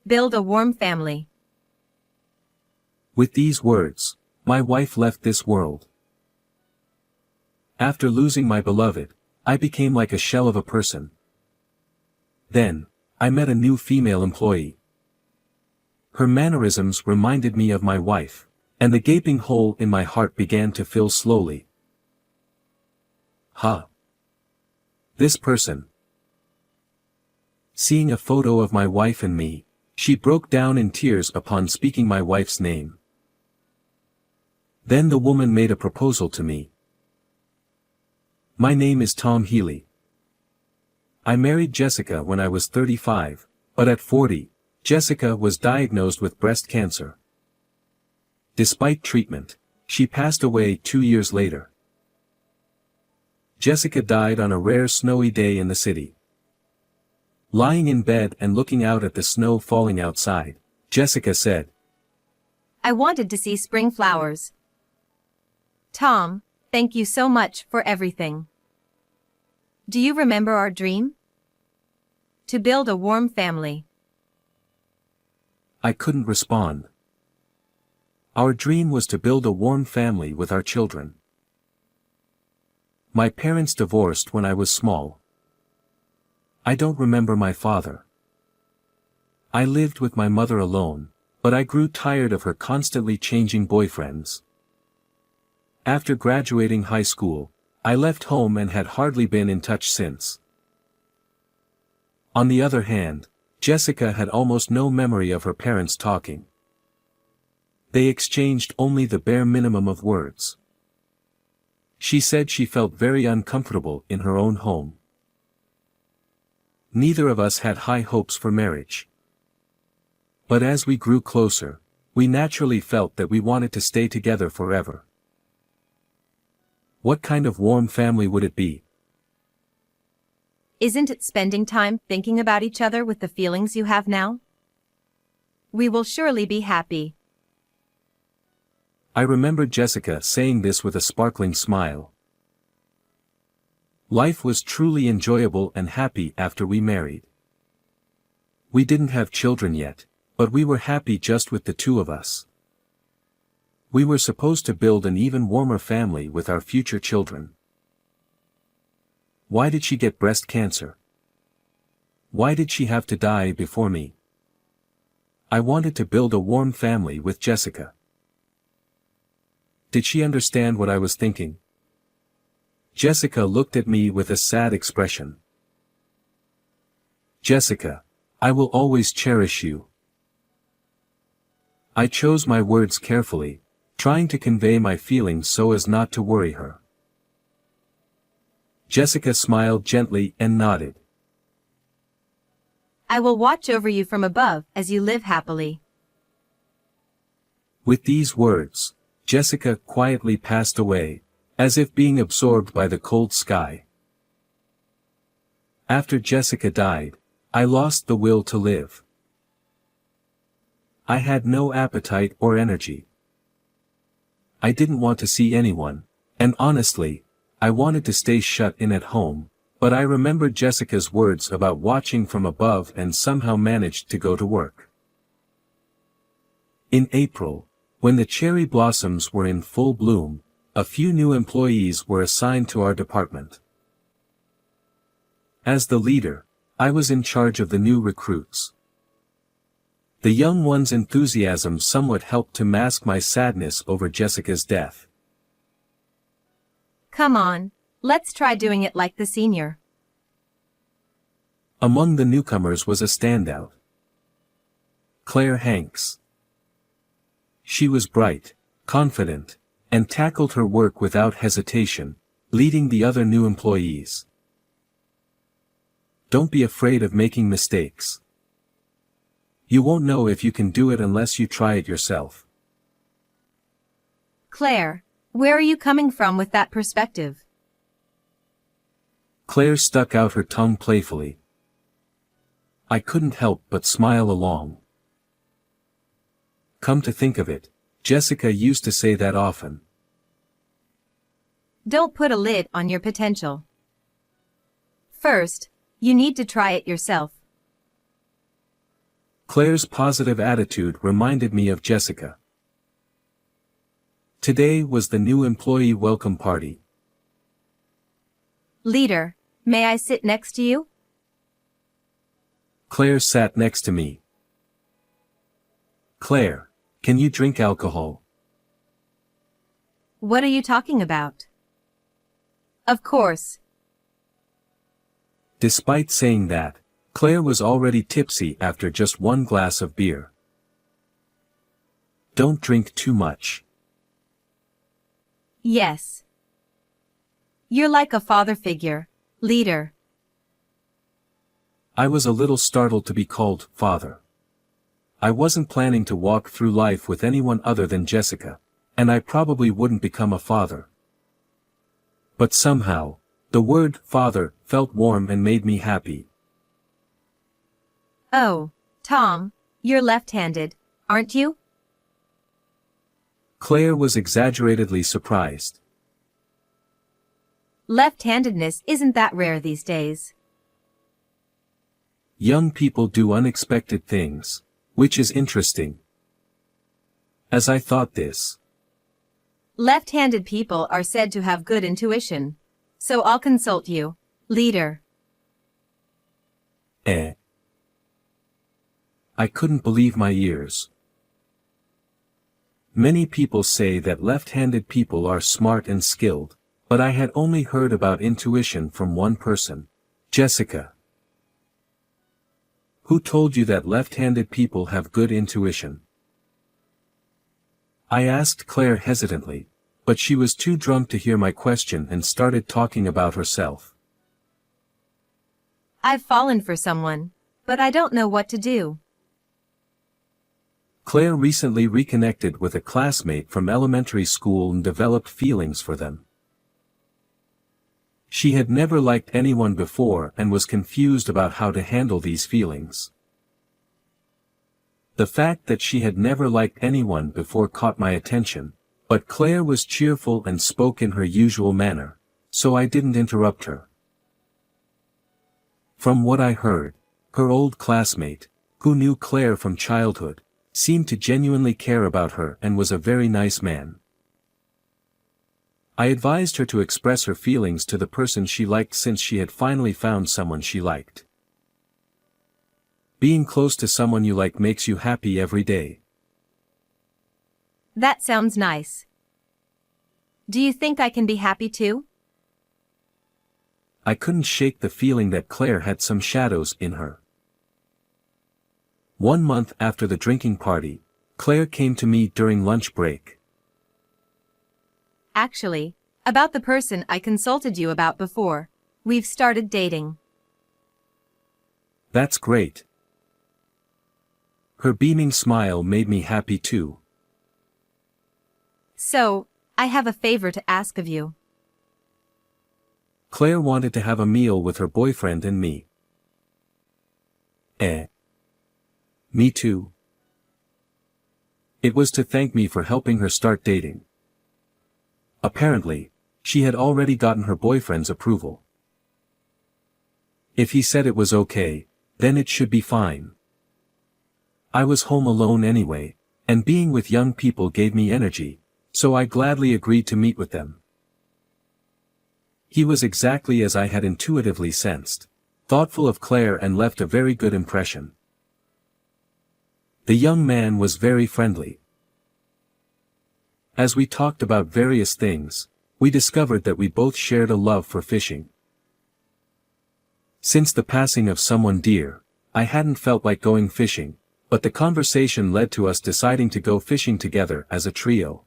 Build a warm family. With these words, my wife left this world. After losing my beloved, I became like a shell of a person. Then, I met a new female employee. Her mannerisms reminded me of my wife, and the gaping hole in my heart began to fill slowly. This person. Seeing a photo of my wife and me, she broke down in tears upon speaking my wife's name. Then the woman made a proposal to me. My name is Tom Healy. I married Jessica when I was 35, but at 40, Jessica was diagnosed with breast cancer. Despite treatment, she passed away 2 years later. Jessica died on a rare snowy day in the city. Lying in bed and looking out at the snow falling outside, Jessica said, "I wanted to see spring flowers. Tom, thank you so much for everything. Do you remember our dream? To build a warm family." I couldn't respond. Our dream was to build a warm family with our children. My parents divorced when I was small. I don't remember my father. I lived with my mother alone, but I grew tired of her constantly changing boyfriends. After graduating high school, I left home and had hardly been in touch since. On the other hand, Jessica had almost no memory of her parents talking. They exchanged only the bare minimum of words. She said she felt very uncomfortable in her own home. Neither of us had high hopes for marriage. But as we grew closer, we naturally felt that we wanted to stay together forever. What kind of warm family would it be? Isn't it spending time thinking about each other with the feelings you have now? We will surely be happy. I remember Jessica saying this with a sparkling smile. Life was truly enjoyable and happy after we married. We didn't have children yet, but we were happy just with the two of us. We were supposed to build an even warmer family with our future children. Why did she get breast cancer? Why did she have to die before me? I wanted to build a warm family with Jessica. Did she understand what I was thinking? Jessica looked at me with a sad expression. Jessica, I will always cherish you. I chose my words carefully, trying to convey my feelings so as not to worry her. Jessica smiled gently and nodded. I will watch over you from above as you live happily. With these words, Jessica quietly passed away, as if being absorbed by the cold sky. After Jessica died, I lost the will to live. I had no appetite or energy. I didn't want to see anyone, and honestly, I wanted to stay shut in at home, but I remembered Jessica's words about watching from above and somehow managed to go to work. In April, when the cherry blossoms were in full bloom, a few new employees were assigned to our department. As the leader, I was in charge of the new recruits. The young one's enthusiasm somewhat helped to mask my sadness over Jessica's death. Come on, let's try doing it like the senior. Among the newcomers was a standout. Claire Hanks. She was bright, confident, and tackled her work without hesitation, leading the other new employees. Don't be afraid of making mistakes. You won't know if you can do it unless you try it yourself. Claire, where are you coming from with that perspective? Claire stuck out her tongue playfully. I couldn't help but smile along. Come to think of it, Jessica used to say that often. Don't put a lid on your potential. First, you need to try it yourself. Claire's positive attitude reminded me of Jessica. Today was the new employee welcome party. Leader, may I sit next to you? Claire sat next to me. Claire, can you drink alcohol? What are you talking about? Of course. Despite saying that, Claire was already tipsy after just one glass of beer. Don't drink too much. Yes. You're like a father figure, leader. I was a little startled to be called father. I wasn't planning to walk through life with anyone other than Jessica, and I probably wouldn't become a father. But somehow, the word father felt warm and made me happy. Oh, Tom, you're left-handed, aren't you? Claire was exaggeratedly surprised. Left-handedness isn't that rare these days. Young people do unexpected things, which is interesting. As I thought this, Left-handed people are said to have good intuition. So I'll consult you, leader. I couldn't believe my ears. Many people say that left-handed people are smart and skilled, but I had only heard about intuition from one person, Jessica. Who told you that left-handed people have good intuition? I asked Claire hesitantly, but she was too drunk to hear my question and started talking about herself. I've fallen for someone, but I don't know what to do. Claire recently reconnected with a classmate from elementary school and developed feelings for them. She had never liked anyone before and was confused about how to handle these feelings. The fact that she had never liked anyone before caught my attention, but Claire was cheerful and spoke in her usual manner, so I didn't interrupt her. From what I heard, her old classmate, who knew Claire from childhood, seemed to genuinely care about her and was a very nice man. I advised her to express her feelings to the person she liked since she had finally found someone she liked. Being close to someone you like makes you happy every day. That sounds nice. Do you think I can be happy too? I couldn't shake the feeling that Claire had some shadows in her. 1 month after the drinking party, Claire came to me during lunch break. Actually, about the person I consulted you about before. We've started dating. That's great. Her beaming smile made me happy too. So, I have a favor to ask of you. Claire wanted to have a meal with her boyfriend and me. Me too. It was to thank me for helping her start dating. Apparently, she had already gotten her boyfriend's approval. If he said it was okay, then it should be fine. I was home alone anyway, and being with young people gave me energy, so I gladly agreed to meet with them. He was exactly as I had intuitively sensed, thoughtful of Claire and left a very good impression. The young man was very friendly. As we talked about various things, we discovered that we both shared a love for fishing. Since the passing of someone dear, I hadn't felt like going fishing, but the conversation led to us deciding to go fishing together as a trio.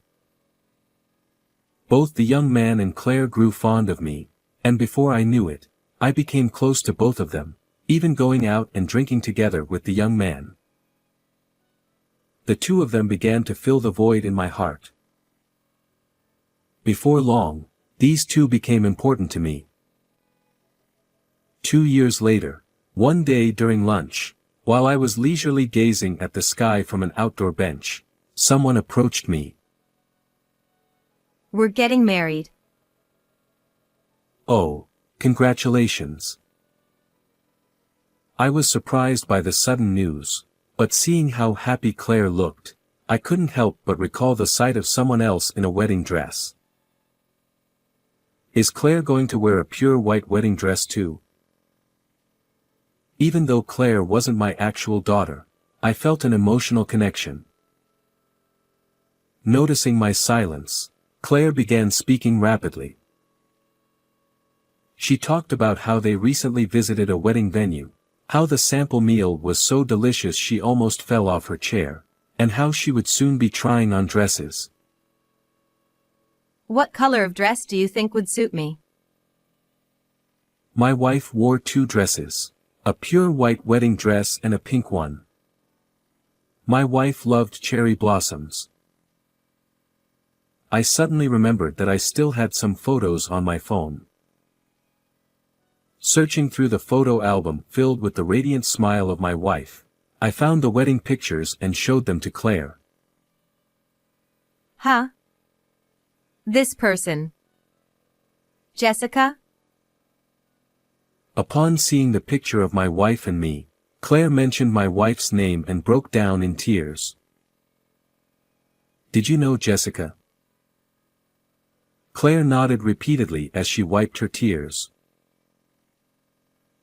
Both the young man and Claire grew fond of me, and before I knew it, I became close to both of them, even going out and drinking together with the young man. The two of them began to fill the void in my heart. Before long, these two became important to me. 2 years later, one day during lunch, while I was leisurely gazing at the sky from an outdoor bench, someone approached me. We're getting married. Oh, congratulations. I was surprised by the sudden news, But seeing how happy Claire looked, I couldn't help but recall the sight of someone else in a wedding dress. Is Claire going to wear a pure white wedding dress too? Even though Claire wasn't my actual daughter, I felt an emotional connection. Noticing my silence, Claire began speaking rapidly. She talked about how they recently visited a wedding venue, how the sample meal was so delicious she almost fell off her chair, and how she would soon be trying on dresses. What color of dress do you think would suit me? My wife wore 2 dresses, a pure white wedding dress and a pink one. My wife loved cherry blossoms. I suddenly remembered that I still had some photos on my phone. Searching through the photo album filled with the radiant smile of my wife, I found the wedding pictures and showed them to Claire. Huh? This person. Jessica? Upon seeing the picture of my wife and me, Claire mentioned my wife's name and broke down in tears. Did you know Jessica? Claire nodded repeatedly as she wiped her tears.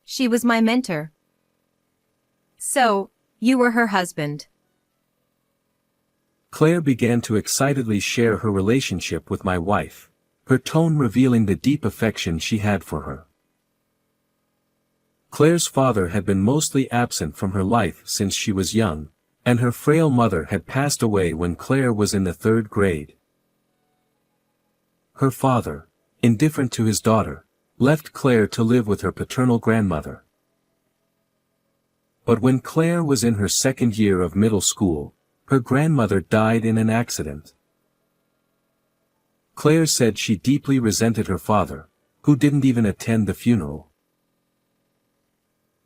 She was my mentor. So, you were her husband. Claire began to excitedly share her relationship with my wife, her tone revealing the deep affection she had for her. Claire's father had been mostly absent from her life since she was young, and her frail mother had passed away when Claire was in the 3rd grade. Her father, indifferent to his daughter, left Claire to live with her paternal grandmother. But when Claire was in her 2nd year of middle school, her grandmother died in an accident. Claire said she deeply resented her father, who didn't even attend the funeral.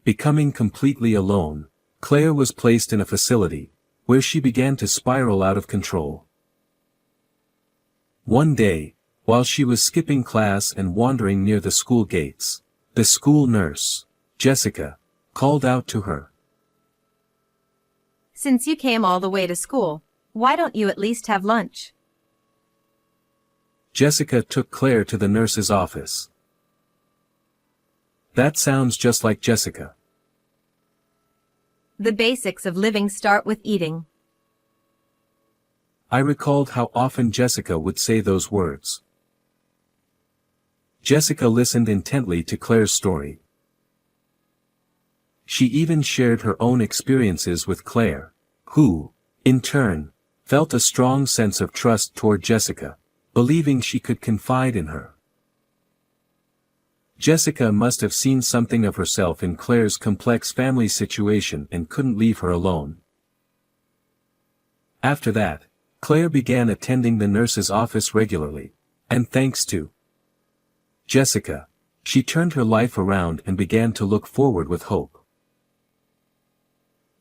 Becoming completely alone, Claire was placed in a facility, where she began to spiral out of control. One day, while she was skipping class and wandering near the school gates, the school nurse, Jessica, called out to her. Since you came all the way to school, why don't you at least have lunch? Jessica took Claire to the nurse's office. That sounds just like Jessica. The basics of living start with eating. I recalled how often Jessica would say those words. Jessica listened intently to Claire's story. She even shared her own experiences with Claire, who, in turn, felt a strong sense of trust toward Jessica, believing she could confide in her. Jessica must have seen something of herself in Claire's complex family situation and couldn't leave her alone. After that, Claire began attending the nurse's office regularly, and thanks to Jessica, she turned her life around and began to look forward with hope.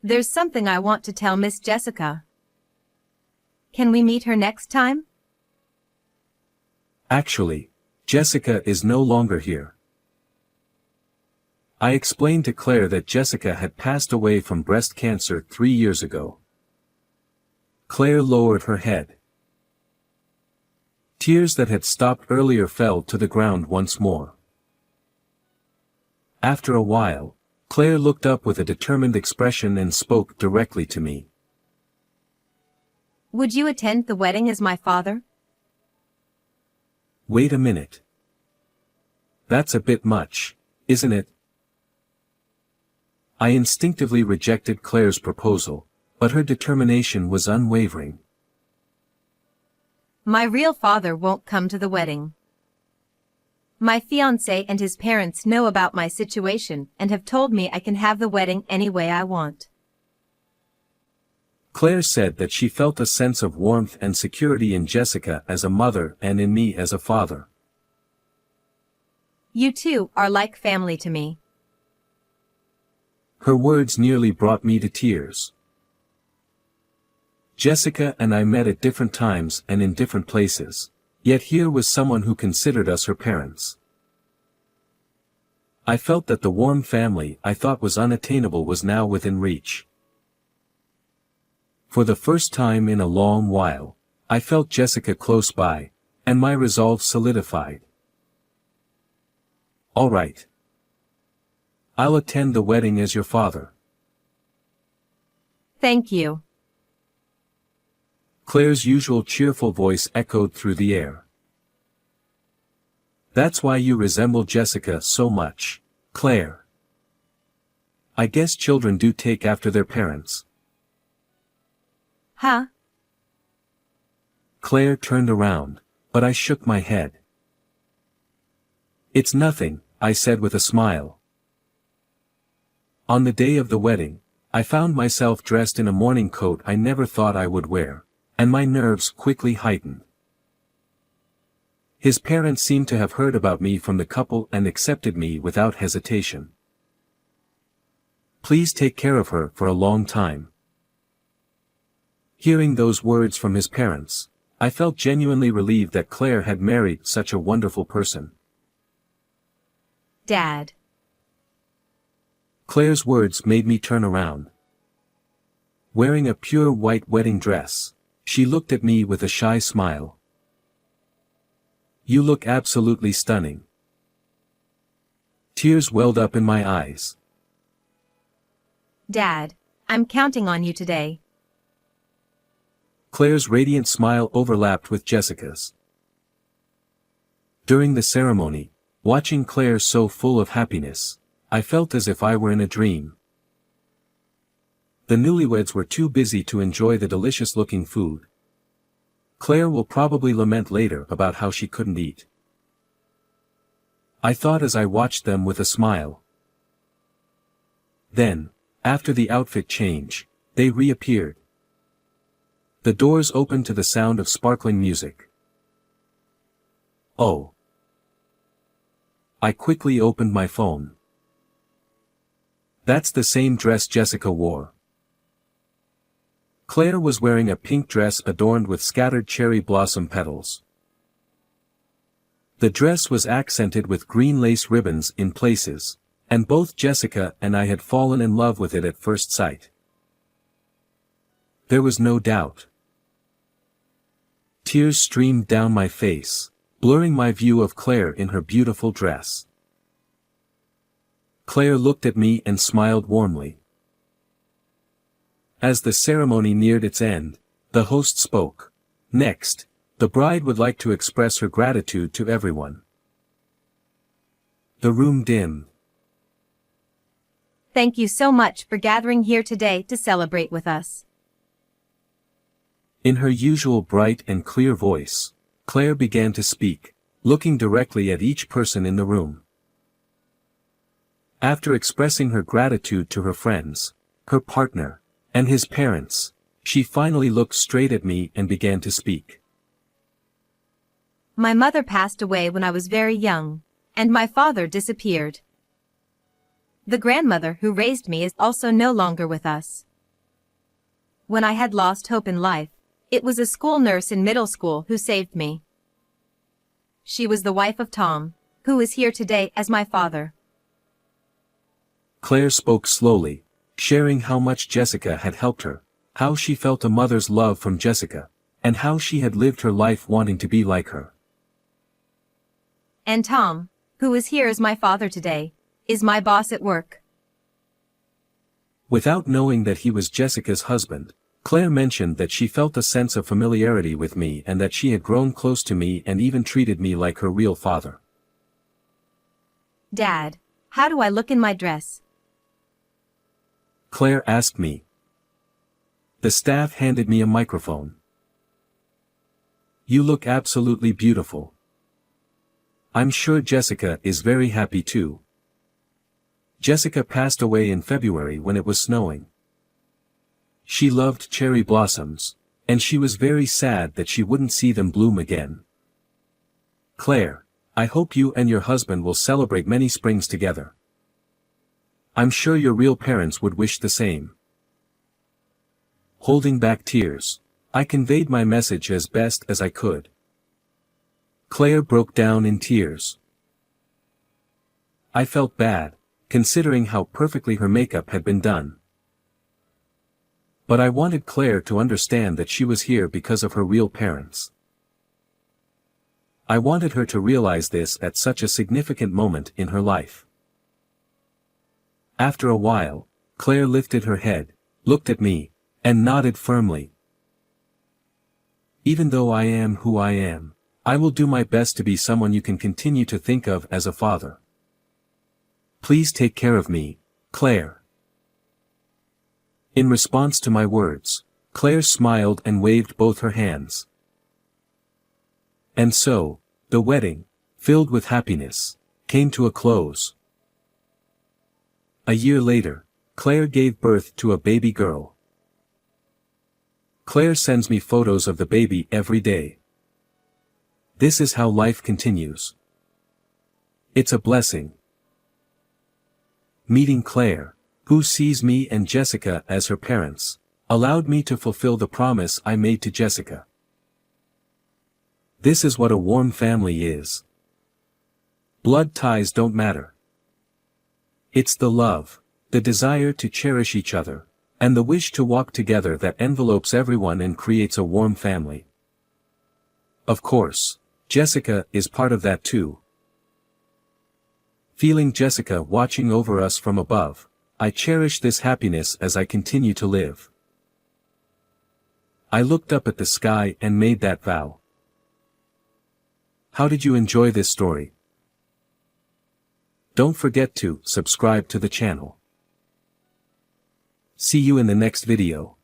There's something I want to tell Miss Jessica. Can we meet her next time? Actually, Jessica is no longer here. I explained to Claire that Jessica had passed away from breast cancer 3 years ago. Claire lowered her head. Tears that had stopped earlier fell to the ground once more. After a while, Claire looked up with a determined expression and spoke directly to me. Would you attend the wedding as my father? Wait a minute. That's a bit much, isn't it? I instinctively rejected Claire's proposal, but her determination was unwavering. My real father won't come to the wedding. My fiancé and his parents know about my situation and have told me I can have the wedding any way I want. Claire said that she felt a sense of warmth and security in Jessica as a mother and in me as a father. You two are like family to me. Her words nearly brought me to tears. Jessica and I met at different times and in different places, yet here was someone who considered us her parents. I felt that the warm family I thought was unattainable was now within reach. For the first time in a long while, I felt Jessica close by, and my resolve solidified. All right. I'll attend the wedding as your father. Thank you. Claire's usual cheerful voice echoed through the air. That's why you resemble Jessica so much, Claire. I guess children do take after their parents. Huh? Claire turned around, but I shook my head. It's nothing, I said with a smile. On the day of the wedding, I found myself dressed in a morning coat I never thought I would wear, and my nerves quickly heightened. His parents seemed to have heard about me from the couple and accepted me without hesitation. Please take care of her for a long time. Hearing those words from his parents, I felt genuinely relieved that Claire had married such a wonderful person. Dad. Claire's words made me turn around. Wearing a pure white wedding dress, she looked at me with a shy smile. You look absolutely stunning. Tears welled up in my eyes. Dad, I'm counting on you today. Claire's radiant smile overlapped with Jessica's. During the ceremony, watching Claire so full of happiness, I felt as if I were in a dream. The newlyweds were too busy to enjoy the delicious-looking food. Claire will probably lament later about how she couldn't eat. I thought as I watched them with a smile. Then, after the outfit change, they reappeared. The doors opened to the sound of sparkling music. Oh. I quickly opened my phone. That's the same dress Jessica wore. Claire was wearing a pink dress adorned with scattered cherry blossom petals. The dress was accented with green lace ribbons in places, and both Jessica and I had fallen in love with it at first sight. There was no doubt. Tears streamed down my face, blurring my view of Claire in her beautiful dress. Claire looked at me and smiled warmly. As the ceremony neared its end, the host spoke. Next, the bride would like to express her gratitude to everyone. The room dimmed. Thank you so much for gathering here today to celebrate with us. In her usual bright and clear voice, Claire began to speak, looking directly at each person in the room. After expressing her gratitude to her friends, her partner, and his parents, she finally looked straight at me and began to speak. My mother passed away when I was very young, and my father disappeared. The grandmother who raised me is also no longer with us. When I had lost hope in life, it was a school nurse in middle school who saved me. She was the wife of Tom, who is here today as my father. Claire spoke slowly, sharing how much Jessica had helped her, how she felt a mother's love from Jessica, and how she had lived her life wanting to be like her. And Tom, who is here as my father today, is my boss at work. Without knowing that he was Jessica's husband, Claire mentioned that she felt a sense of familiarity with me and that she had grown close to me and even treated me like her real father. Dad, how do I look in my dress? Claire asked me. The staff handed me a microphone. You look absolutely beautiful. I'm sure Jessica is very happy too. Jessica passed away in February when it was snowing. She loved cherry blossoms, and she was very sad that she wouldn't see them bloom again. Claire, I hope you and your husband will celebrate many springs together. I'm sure your real parents would wish the same. Holding back tears, I conveyed my message as best as I could. Claire broke down in tears. I felt bad, considering how perfectly her makeup had been done. But I wanted Claire to understand that she was here because of her real parents. I wanted her to realize this at such a significant moment in her life. After a while, Claire lifted her head, looked at me, and nodded firmly. Even though I am who I am, I will do my best to be someone you can continue to think of as a father. Please take care of me, Claire. In response to my words, Claire smiled and waved both her hands. And so, the wedding, filled with happiness, came to a close. A year later, Claire gave birth to a baby girl. Claire sends me photos of the baby every day. This is how life continues. It's a blessing. Meeting Claire, who sees me and Jessica as her parents, allowed me to fulfill the promise I made to Jessica. This is what a warm family is. Blood ties don't matter. It's the love, the desire to cherish each other, and the wish to walk together that envelopes everyone and creates a warm family. Of course, Jessica is part of that too. Feeling Jessica watching over us from above, I cherish this happiness as I continue to live. I looked up at the sky and made that vow. How did you enjoy this story? Don't forget to subscribe to the channel. See you in the next video.